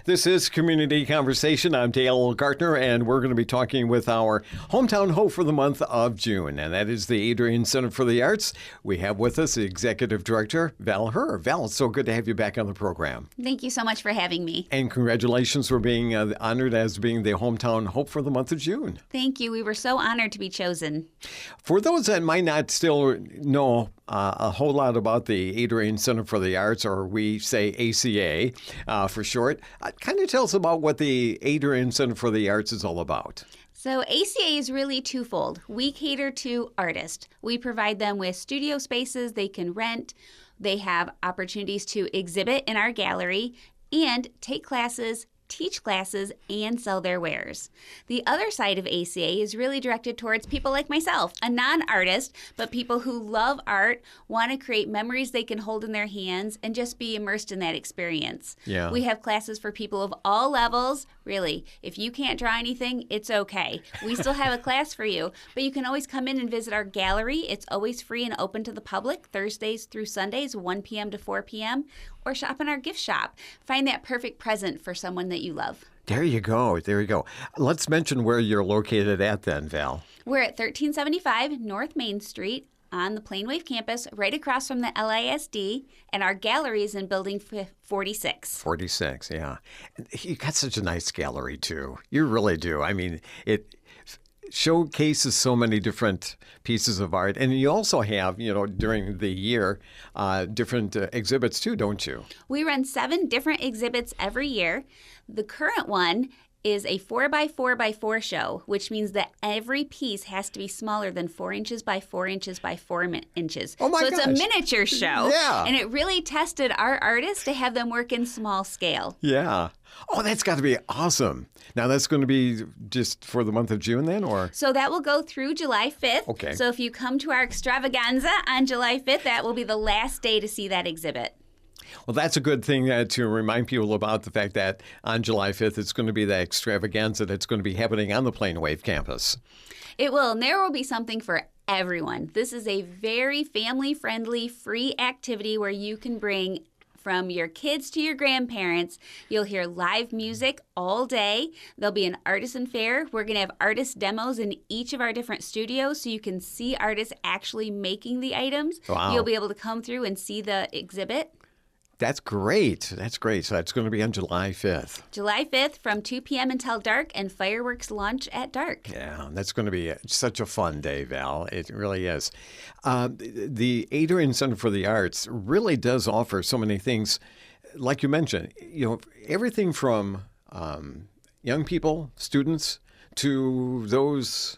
This is Community Conversation. I'm Dale Gartner, and we're going to be talking with our hometown hope for the month of June, and that is the Adrian Center for the Arts. We have with us the Executive Director, Val Herr. Val, it's so good to have you back on the program. Thank you so much for having me. And congratulations for being honored as being the hometown hope for the month of June. Thank you. We were so honored to be chosen. For those that might not still know a whole lot about the Adrian Center for the Arts, or we say ACA for short, kind of tell us about what the Adrian Center for the Arts is all about. So ACA is really twofold. We cater to artists. We provide them with studio spaces they can rent. They have opportunities to exhibit in our gallery and take classes, teach classes, and sell their wares. The other side of ACA is really directed towards people like myself, a non-artist, but people who love art, want to create memories they can hold in their hands, and just be immersed in that experience. Yeah. We have classes for people of all levels. Really, if you can't draw anything, it's okay. We still have a class for you, but you can always come in and visit our gallery. It's always free and open to the public, Thursdays through Sundays, 1 p.m. to 4 p.m., or shop in our gift shop. Find that perfect present for someone that you love. There you go. There you go. Let's mention where you're located at then, Val. We're at 1375 North Main Street on the Plainwave campus, right across from the LISD, and our gallery is in building 46. 46, yeah. You got such a nice gallery, too. You really do. I mean, it showcases so many different pieces of art. And you also have, during the year, different exhibits, too, don't you? We run 7 different exhibits every year. The current one is a 4x4x4 show, which means that every piece has to be smaller than 4 inches by 4 inches by 4 inches. Oh my So gosh. it's a miniature show. Yeah. And it really tested our artists to have them work in small scale. Yeah. Oh, that's got to be awesome. Now, that's going to be just for the month of June then, or? So that will go through July 5th. Okay. So if you come to our extravaganza on July 5th, that will be the last day to see that exhibit. Well, that's a good thing to remind people about the fact that on July 5th, it's going to be that extravaganza that's going to be happening on the Plainwave campus. It will, and there will be something for everyone. This is a very family-friendly, free activity where you can bring from your kids to your grandparents. You'll hear live music all day. There'll be an artisan fair. We're going to have artist demos in each of our different studios so you can see artists actually making the items. Wow. You'll be able to come through and see the exhibit. That's great. That's great. So that's going to be on July 5th. July 5th from 2 p.m. until dark, and fireworks launch at dark. Yeah, that's going to be such a fun day, Val. It really is. The Adrian Center for the Arts really does offer so many things. Like you mentioned, everything from young people, students, to those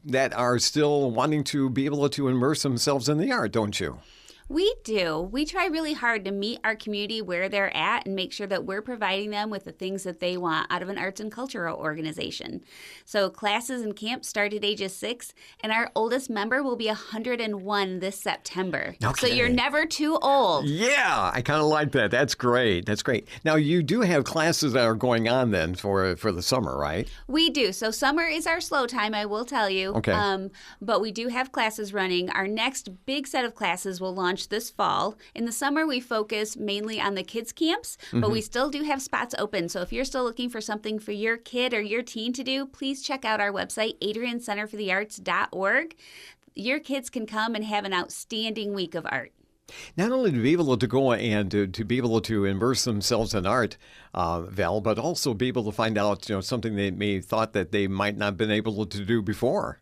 that are still wanting to be able to immerse themselves in the art, don't you? We do. We try really hard to meet our community where they're at and make sure that we're providing them with the things that they want out of an arts and cultural organization. So classes and camps start at ages 6, and our oldest member will be 101 this September. Okay. So you're never too old. Yeah, I kind of like that. That's great. That's great. Now, you do have classes that are going on then for the summer, right? We do. So summer is our slow time, I will tell you. Okay. But we do have classes running. Our next big set of classes will launch this fall. In the summer, we focus mainly on the kids' camps, but we still do have spots open. So if you're still looking for something for your kid or your teen to do, please check out our website, adriancenterforthearts.org. Your kids can come and have an outstanding week of art. Not only to be able to go and to be able to immerse themselves in art, Val, but also be able to find out something they may thought that they might not have been able to do before.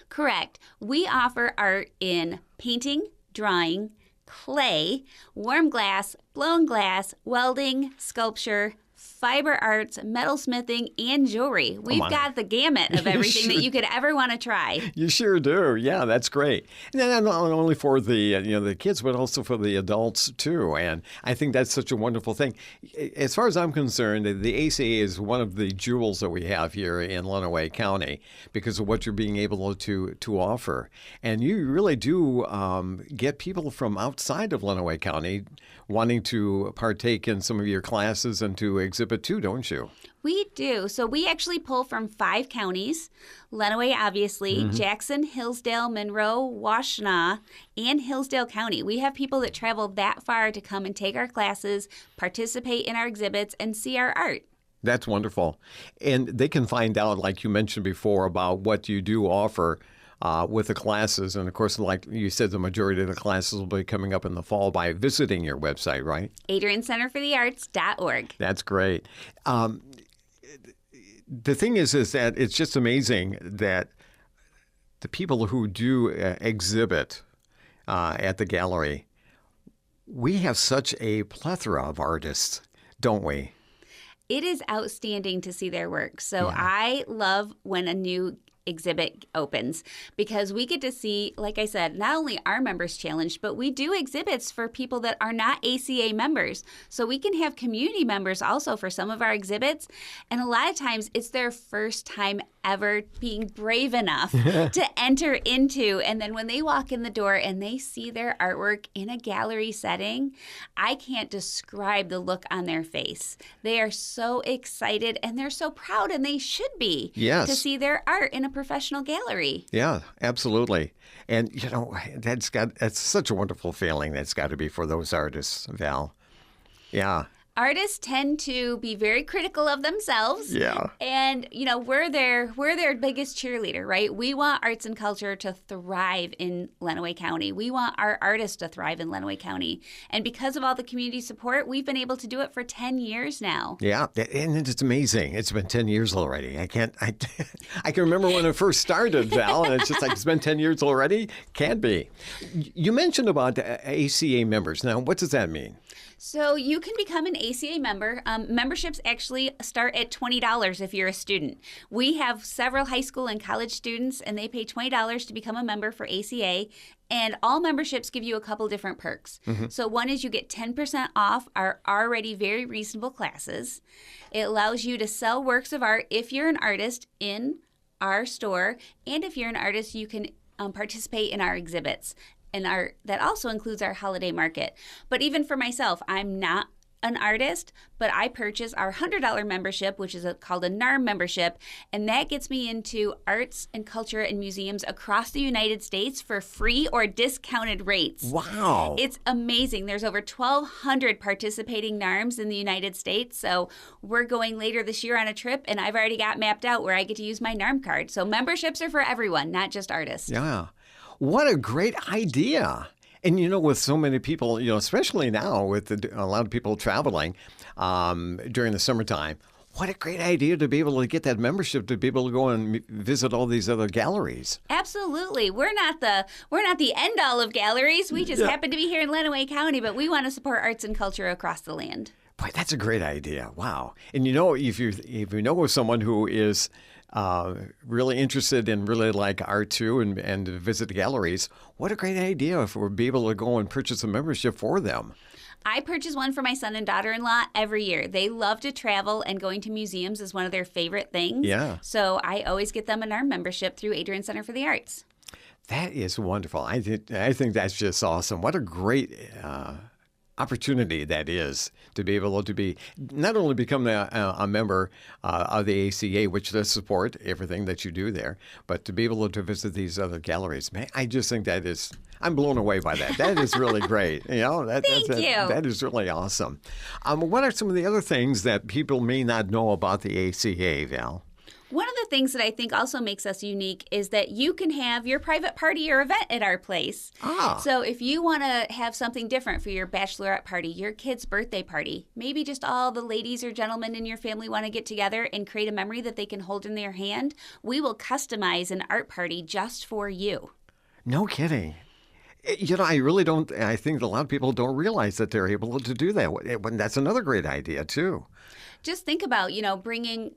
Correct. We offer art in painting, drawing, clay, warm glass, blown glass, welding, sculpture, fiber arts, metalsmithing, and jewelry. We've got the gamut of everything that you could ever want to try. You sure do. Yeah, that's great. And not only for the kids, but also for the adults too. And I think that's such a wonderful thing. As far as I'm concerned, the ACA is one of the jewels that we have here in Lenawee County because of what you're being able to offer. And you really do get people from outside of Lenawee County wanting to partake in some of your classes and to exhibit too, don't you? We do. So we actually pull from 5 counties, Lenawee, obviously, Jackson, Hillsdale, Monroe, Washtenaw, and Hillsdale County. We have people that travel that far to come and take our classes, participate in our exhibits, and see our art. That's wonderful. And they can find out, like you mentioned before, about what you do offer with the classes. And of course, like you said, the majority of the classes will be coming up in the fall by visiting your website, right? AdrianCenterForTheArts.org. That's great. The thing is that it's just amazing that the people who do exhibit at the gallery, we have such a plethora of artists, don't we? It is outstanding to see their work. So I love when a new exhibit opens because we get to see, like I said, not only our members challenged, but we do exhibits for people that are not ACA members. So we can have community members also for some of our exhibits. And a lot of times it's their first time ever being brave enough to enter into. And then when they walk in the door and they see their artwork in a gallery setting, I can't describe the look on their face. They are so excited and they're so proud, and they should be, to see their art in a professional gallery. Yeah, absolutely. And, that's such a wonderful feeling that's got to be for those artists, Val. Yeah. Artists tend to be very critical of themselves. Yeah. And, we're their biggest cheerleader, right? We want arts and culture to thrive in Lenawee County. We want our artists to thrive in Lenawee County. And because of all the community support, we've been able to do it for 10 years now. Yeah, and it's amazing. It's been 10 years already. I can remember when it first started, Val, and it's just like, it's been 10 years already? Can't be. You mentioned about ACA members. Now, what does that mean? So you can become an ACA member. Memberships actually start at $20 if you're a student. We have several high school and college students, and they pay $20 to become a member for ACA. And all memberships give you a couple different perks. So one is you get 10% off our already very reasonable classes. It allows you to sell works of art if you're an artist in our store. And if you're an artist, you can participate in our exhibits. And that also includes our holiday market. But even for myself, I'm not an artist, but I purchase our $100 membership, which is called a NARM membership, and that gets me into arts and culture and museums across the United States for free or discounted rates. Wow. It's amazing. There's over 1,200 participating NARMs in the United States, so we're going later this year on a trip, and I've already got mapped out where I get to use my NARM card. So memberships are for everyone, not just artists. Yeah. What a great idea. And, with so many people, especially now with a lot of people traveling during the summertime, what a great idea to be able to get that membership to be able to go and visit all these other galleries. Absolutely. We're not the end all of galleries. We just happen to be here in Lenawee County, but we want to support arts and culture across the land. Boy, that's a great idea. Wow. And if you know someone who is really interested in really like art too and visit galleries, what a great idea if we'd be able to go and purchase a membership for them. I purchase one for my son and daughter-in-law every year. They love to travel, and going to museums is one of their favorite things. Yeah. So I always get them an ARM membership through Adrian Center for the Arts. That is wonderful. I think that's just awesome. What a great opportunity that is to be able to be not only become a member of the ACA, which does support everything that you do there, but to be able to visit these other galleries. Man, I just think I'm blown away by that. That is really great. Thank you. That is really awesome. What are some of the other things that people may not know about the ACA, Val? One of the things that I think also makes us unique is that you can have your private party or event at our place. So if you want to have something different for your bachelorette party, your kid's birthday party, maybe just all the ladies or gentlemen in your family want to get together and create a memory that they can hold in their hand, we will customize an art party just for you. No kidding. I really don't. I think a lot of people don't realize that they're able to do that. That's another great idea, too. Just think about, bringing...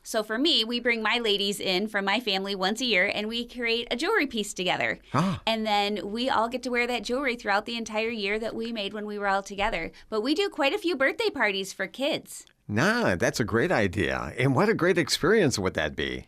So for me, we bring my ladies in from my family once a year, and we create a jewelry piece together. And then we all get to wear that jewelry throughout the entire year that we made when we were all together. But we do quite a few birthday parties for kids. That's a great idea. And what a great experience would that be?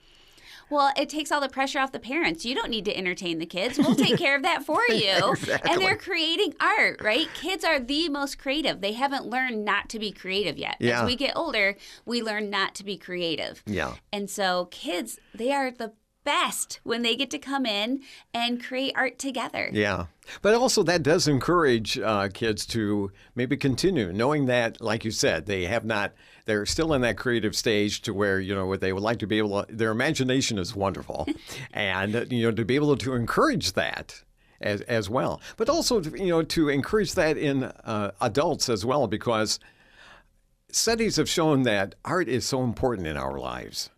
Well, it takes all the pressure off the parents. You don't need to entertain the kids. We'll take care of that for you. Exactly. And they're creating art, right? Kids are the most creative. They haven't learned not to be creative yet. Yeah. As we get older, we learn not to be creative. Yeah. And so kids, they are the best when they get to come in and create art together. Yeah. But also that does encourage kids to maybe continue, knowing that, like you said, they're still in that creative stage to where, what they would like to be able to, their imagination is wonderful. And, to be able to encourage that as well. But also, to encourage that in adults as well, because studies have shown that art is so important in our lives.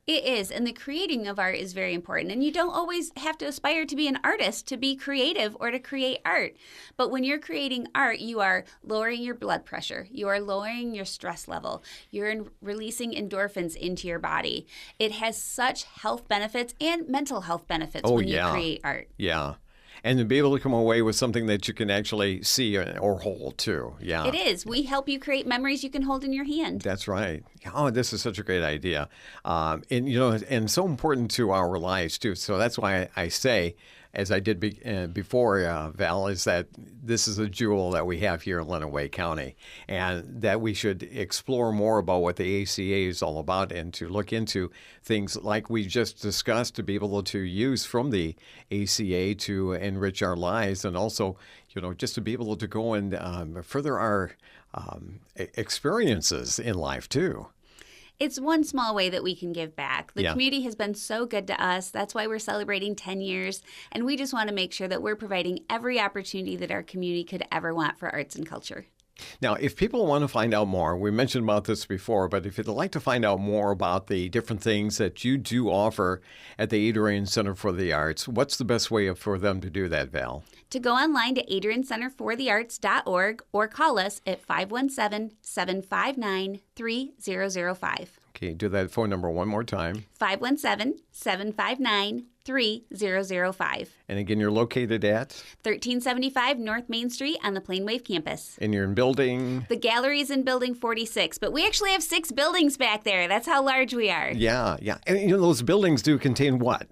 It is, and the creating of art is very important. And you don't always have to aspire to be an artist to be creative or to create art. But when you're creating art, you are lowering your blood pressure. You are lowering your stress level. You're releasing endorphins into your body. It has such health benefits and mental health benefits when you create art. Yeah. And to be able to come away with something that you can actually see or hold, too. Yeah. It is. We help you create memories you can hold in your hand. That's right. Oh, this is such a great idea. And so important to our lives, too. So that's why I say, as I did before, Val, is that this is a jewel that we have here in Lenawee County, and that we should explore more about what the ACA is all about and to look into things like we just discussed to be able to use from the ACA to enrich our lives, and also, just to be able to go and further our experiences in life, too. It's one small way that we can give back. The community has been so good to us. That's why we're celebrating 10 years. And we just want to make sure that we're providing every opportunity that our community could ever want for arts and culture. Now, if people want to find out more, we mentioned about this before, but if you'd like to find out more about the different things that you do offer at the Adrian Center for the Arts, what's the best way for them to do that, Val? To go online to adriancenterforthearts.org or call us at 517-759-3005. Okay, do that phone number one more time. 517-759-3005. And again, you're located at? 1375 North Main Street on the Plainwave campus. And you're in building? The gallery is in building 46, but we actually have 6 buildings back there. That's how large we are. Yeah. And those buildings do contain what?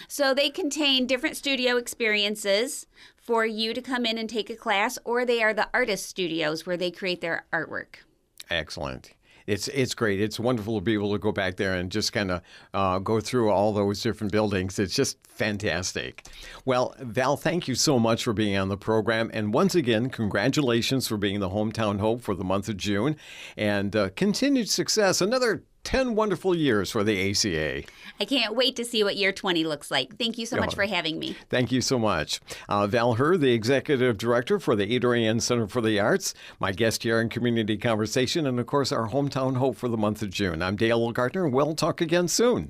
So they contain different studio experiences for you to come in and take a class, or they are the artist studios where they create their artwork. Excellent. It's great. It's wonderful to be able to go back there and just kind of go through all those different buildings. It's just fantastic. Well, Val, thank you so much for being on the program. And once again, congratulations for being the Hometown Hope for the month of June. And continued success. Another 10 wonderful years for the ACA. I can't wait to see what year 20 looks like. Thank you so much for having me. Thank you so much. Val Herr, the Executive Director for the Adrian Center for the Arts, my guest here in Community Conversation, and of course our Hometown Hope for the month of June. I'm Dale Gardner, and we'll talk again soon.